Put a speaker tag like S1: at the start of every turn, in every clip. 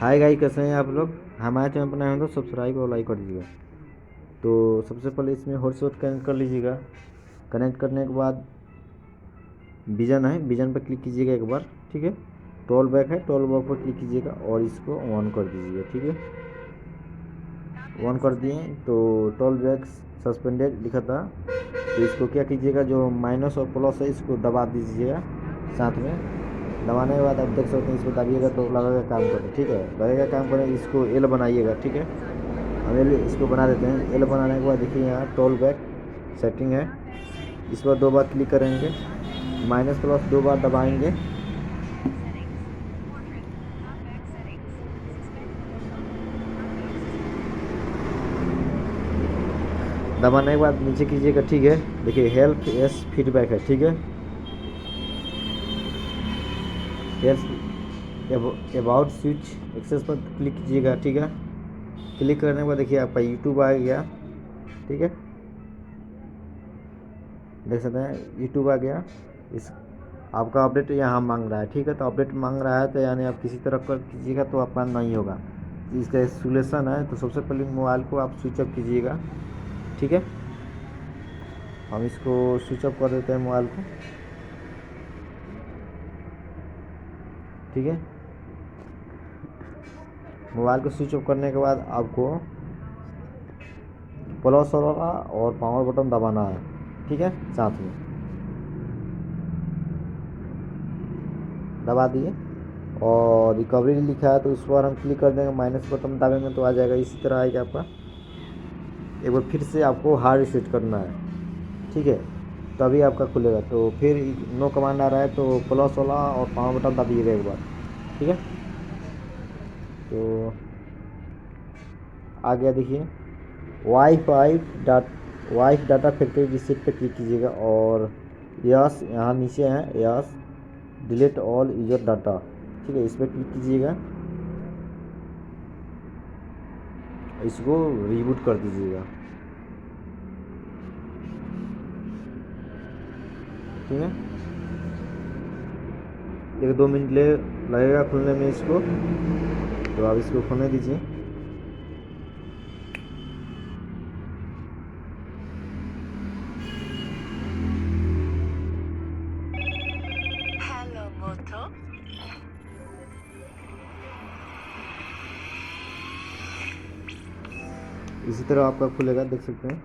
S1: Hi guys, कैसे हैं आप लोग। हमारे चैनल पर नए हैं तो सब्सक्राइब और लाइक कर दीजिएगा। तो सबसे पहले इसमें हॉटस्पॉट कनेक्ट कर लीजिएगा। कनेक्ट करने के बाद विजन है, विजन पर क्लिक कीजिएगा एक बार। ठीक है, टॉल बैक है, टॉल बैक पर क्लिक कीजिएगा और इसको ऑन कर दीजिएगा। ठीक है, ऑन कर दिए तो टॉल बैक सस्पेंडेड लिखा था, तो इसको क्या कीजिएगा, जो माइनस और प्लस है इसको दबा दीजिएगा साथ में। दबाने के बाद आप देख सकते हैं, इसको दबिएगा तो लगेगा काम करने। ठीक है, लगेगा काम करने, इसको एल बनाइएगा। ठीक है, हम एल इसको बना देते हैं। एल बनाने के बाद देखिए यहाँ टोल बैक सेटिंग है, इस पर 2 बार क्लिक करेंगे, माइनस प्लस 2 बार दबाएंगे। दबाने के बाद नीचे कीजिएगा। ठीक है, देखिए हेल्प एस फीडबैक है। ठीक है, हेल्प अबाउट स्विच एक्सेस पर क्लिक कीजिएगा। ठीक है, क्लिक करने के बाद देखिए आपका यूट्यूब आ गया। ठीक है, देख सकते हैं यूट्यूब आ गया। इस आपका अपडेट यहाँ मांग रहा है। ठीक है, तो अपडेट मांग रहा है तो यानी आप किसी तरह कर कीजिएगा तो आपका नहीं होगा। इसका इंस्टॉलेशन है, तो सबसे पहले मोबाइल को आप स्विच ऑफ कीजिएगा। ठीक है, हम इसको स्विच ऑफ कर देते हैं मोबाइल को। ठीक है, मोबाइल को स्विच ऑफ करने के बाद आपको प्लस वाला और पावर बटन दबाना है। ठीक है, साथ में दबा दिए और रिकवरी लिखा है तो उस पर हम क्लिक कर देंगे। माइनस बटन दबाएंगे तो आ जाएगा, इसी तरह आएगा आपका। एक बार फिर से आपको हार्ड रीसेट करना है। ठीक है, तभी आपका खुलेगा। तो फिर नो कमांड आ रहा है तो प्लस वाला और पावर बटन दबिएगा एक बार। ठीक है, तो आ गया देखिए वाइफ डाटा फैक्ट्री रिसेट पे क्लिक कीजिएगा और यस यहाँ नीचे है yes delete all user data. ठीक है, इस पर क्लिक कीजिएगा, इसको रीबूट कर दीजिएगा। ठीक है, 1-2 मिनट लगेगा खुलने में इसको, तो आप इसको खोलने दीजिए।
S2: हेलो मोटो।
S1: इसी तरह आपका खुलेगा, देख सकते हैं।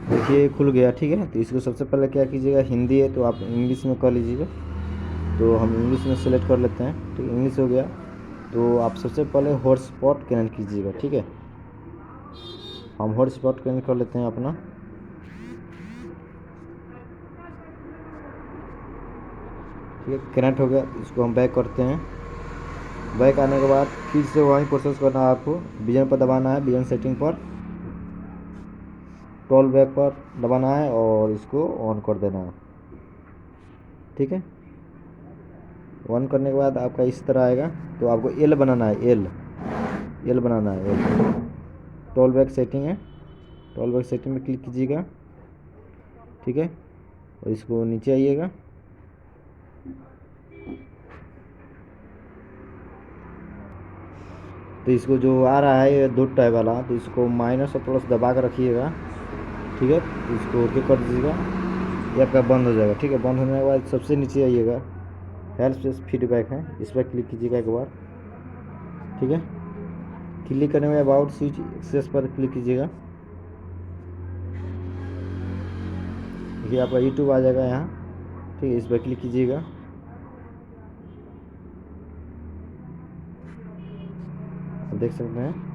S1: देखिए खुल गया। ठीक है, तो इसको सबसे पहले क्या कीजिएगा, हिंदी है तो आप इंग्लिश में कर लीजिएगा। तो हम इंग्लिश में सेलेक्ट कर लेते हैं। ठीक है, इंग्लिश हो गया तो आप सबसे पहले हॉटस्पॉट कनेक्ट कीजिएगा। ठीक है, हम हॉटस्पॉट कनेक्ट कर लेते हैं अपना। ठीक है, कनेक्ट हो गया, इसको हम बैक करते हैं। बैक आने के बाद फिर से वही प्रोसेस करना है आपको। विजन पर दबाना है, विजन सेटिंग पर टॉल बैक पर दबाना है और इसको ऑन कर देना है। ठीक है, ऑन करने के बाद आपका इस तरह आएगा। तो आपको एल बनाना है, एल बनाना है। एल टॉल बैक सेटिंग है, टॉल बैक सेटिंग में क्लिक कीजिएगा। ठीक है, और इसको नीचे आइएगा। तो इसको जो आ रहा है ये 2 टाइप वाला, तो इसको माइनस और प्लस दबा कर रखिएगा। ठीक है, इसको ओके कर दीजिएगा, ये आपका बंद हो जाएगा। ठीक है, बंद होने के बाद सबसे नीचे आइएगा, हेल्प से फीडबैक है, इस पर क्लिक कीजिएगा एक बार। ठीक है, क्लिक करने में अबाउट स्विच एक्सेस पर क्लिक कीजिएगा। देखिए आपका यूट्यूब आ जाएगा यहाँ। ठीक है, इस पर क्लिक कीजिएगा। देख सकते हैं,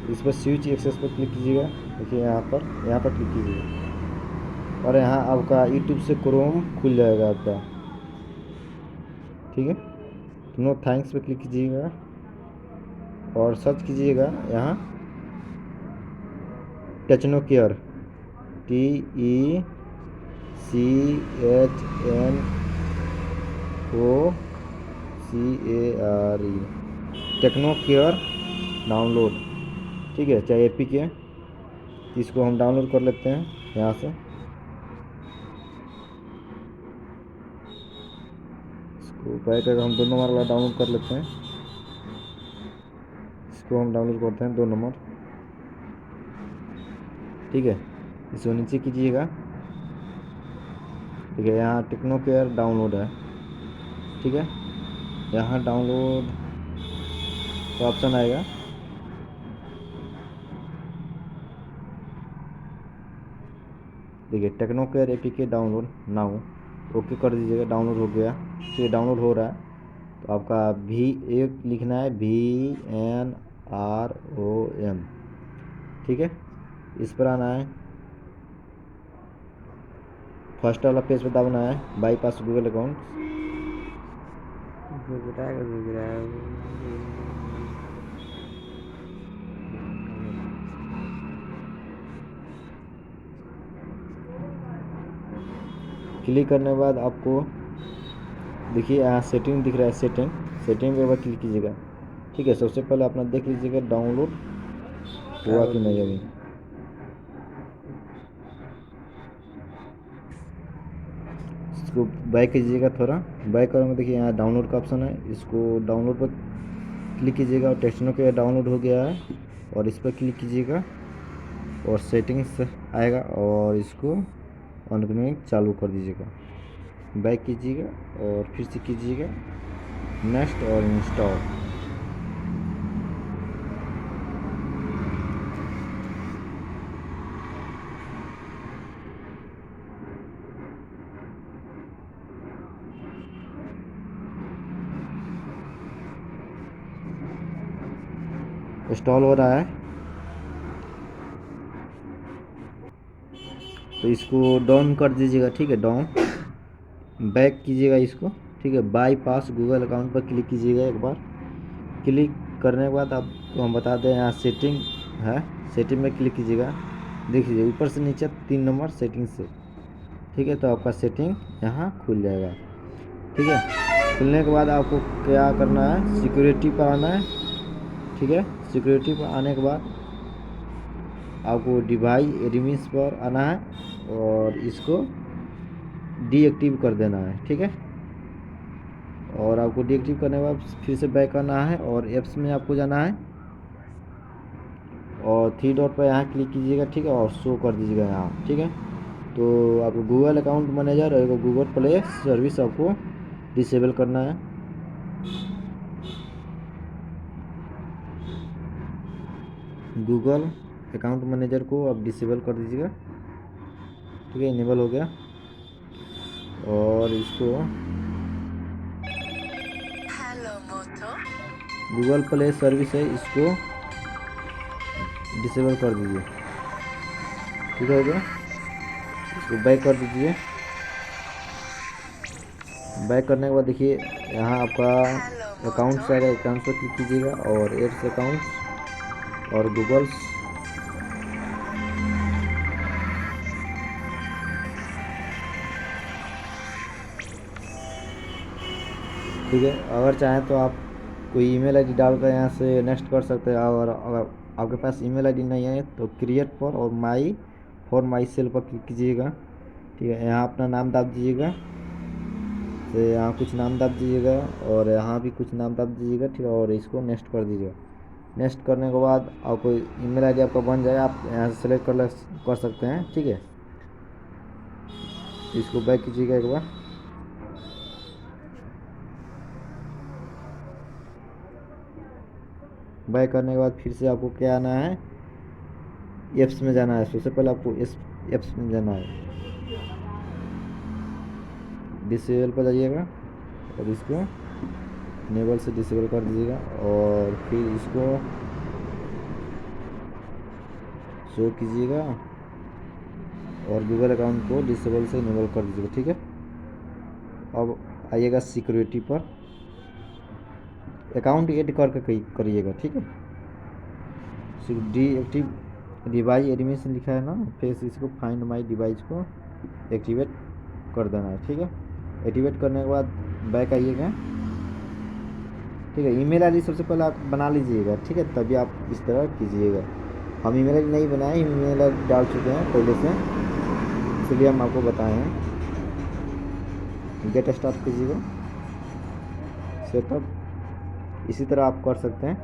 S1: इस पर स्विच एक्सेस पर क्लिक कीजिएगा। देखिए यहाँ पर क्लिक कीजिएगा और यहाँ आपका यूट्यूब से क्रोम खुल जाएगा आपका। ठीक है, तो नो थैंक्स पे क्लिक कीजिएगा और सर्च कीजिएगा यहाँ Techno Care, TECHNO CHNOCARE Techno Care download, ठीक है, चाहे APK, इसको हम डाउनलोड कर लेते हैं यहाँ से। इसको बैक हम 2 नंबर वाला डाउनलोड कर लेते हैं, इसको हम डाउनलोड करते हैं 2 नंबर, ठीक है। इसको नीचे कीजिएगा, ठीक है, यहाँ टेक्नो केयर डाउनलोड है, ठीक है। यहाँ डाउनलोड का ऑप्शन आएगा, देखिए Techno Care APK download now, okay कर दीजिएगा। डाउनलोड हो गया, ठीक है, डाउनलोड हो रहा है। तो आपका एक लिखना है VNROM, ठीक है, इस पर आना है। फर्स्ट वाला पेज पर दबाना है, बाईपास गूगल अकाउंट, क्लिक करने के बाद आपको देखिए यहाँ सेटिंग दिख रहा है, सेटिंग पे एक बार क्लिक कीजिएगा, ठीक है। सबसे पहले अपना देख लीजिएगा डाउनलोड हुआ कि नहीं अभी। इसको बैक कीजिएगा, थोड़ा बैक करेंगे, देखिए यहाँ डाउनलोड का ऑप्शन है, इसको डाउनलोड पर क्लिक कीजिएगा और टेक्नो केयर डाउनलोड हो गया है, और इस पर क्लिक कीजिएगा और सेटिंग्स आएगा और इसको ऑन करने चालू कर दीजिएगा। बैक कीजिएगा और फिर से कीजिएगा नेक्स्ट और इंस्टॉल। इंस्टॉल हो रहा है, तो इसको डाउन कर दीजिएगा, ठीक है, डाउन। बैक कीजिएगा इसको, ठीक है, बाईपास गूगल अकाउंट पर क्लिक कीजिएगा एक बार। क्लिक करने के बाद आपको हम बता दें यहाँ सेटिंग है, सेटिंग में क्लिक कीजिएगा, देखिए ऊपर से नीचे 3 नंबर सेटिंग से, ठीक है। तो आपका सेटिंग यहाँ खुल जाएगा, ठीक है। खुलने के बाद आपको क्या करना है, सिक्योरिटी पर आना है, ठीक है। सिक्योरिटी पर आने के बाद आपको डिवाइस एडमिन्स पर आना है और इसको डीएक्टिव कर देना है, ठीक है। और आपको डीएक्टिव करने के बाद फिर से बैक करना है और एप्स में आपको जाना है और 3 डॉट पर यहाँ क्लिक कीजिएगा, ठीक है, और शो कर दीजिएगा यहाँ, ठीक है। तो आपको गूगल अकाउंट मैनेजर और गूगल प्ले सर्विस आपको डिसेबल करना है। गूगल अकाउंट मैनेजर को आप डिसेबल कर दीजिएगा, ठीक है, इनेबल हो गया। और इसको गूगल प्ले सर्विस है, इसको डिसेबल कर दीजिए, ठीक है, हो गया। इसको बैक कर दीजिए। बैक करने के बाद देखिए यहाँ आपका अकाउंट्स आएगा, अकाउंट्स पर क्लिक कीजिएगा और एड्स अकाउंट्स और गूगल्स, ठीक है। अगर चाहें तो आप कोई ईमेल आईडी डालकर यहाँ से नेक्स्ट कर सकते हैं, और अगर आपके पास ईमेल आईडी नहीं है तो क्रिएट और फॉर माई सेल पर क्लिक कीजिएगा, ठीक है। यहाँ अपना नाम डाल दीजिएगा, तो यहाँ कुछ नाम दाब दीजिएगा और यहाँ भी कुछ नाम दाब दीजिएगा, ठीक है, और इसको नेक्स्ट कर दीजिएगा। नेक्स्ट करने के बाद आपको ईमेल आईडी आपका बन जाएगा, आप यहाँ से सेलेक्ट कर सकते हैं, ठीक है। इसको बैक कीजिएगा एक बार, बैक करने के बाद फिर से आपको क्या आना है, एप्स में जाना है। सबसे पहले आपको एप्स में जाना है, डिसेबल पर जाइएगा और इसको इनेबल से डिसेबल कर दीजिएगा और फिर इसको शो कीजिएगा और गूगल अकाउंट को डिसेबल से इनेबल कर दीजिएगा, ठीक है। अब आइएगा सिक्योरिटी पर, अकाउंट ऐड करके करिएगा, ठीक है। डीएक्टिव डिवाइस एडमिन लिखा है ना, फिर इसको फाइंड माई डिवाइस को एक्टिवेट कर देना है। ठीक है, एक्टिवेट करने के बाद बैक आइएगा। ठीक है, ईमेल आईडी सबसे पहले आप बना लीजिएगा। ठीक है, तभी आप इस तरह कीजिएगा। हम ईमेल आईडी नहीं बनाए, ईमेल आईडी डाल चुके हैं पहले से, इसलिए हम आपको बताए हैं। गेट स्टार्ट कीजिएगा, सेटअप इसी तरह आप कर सकते हैं।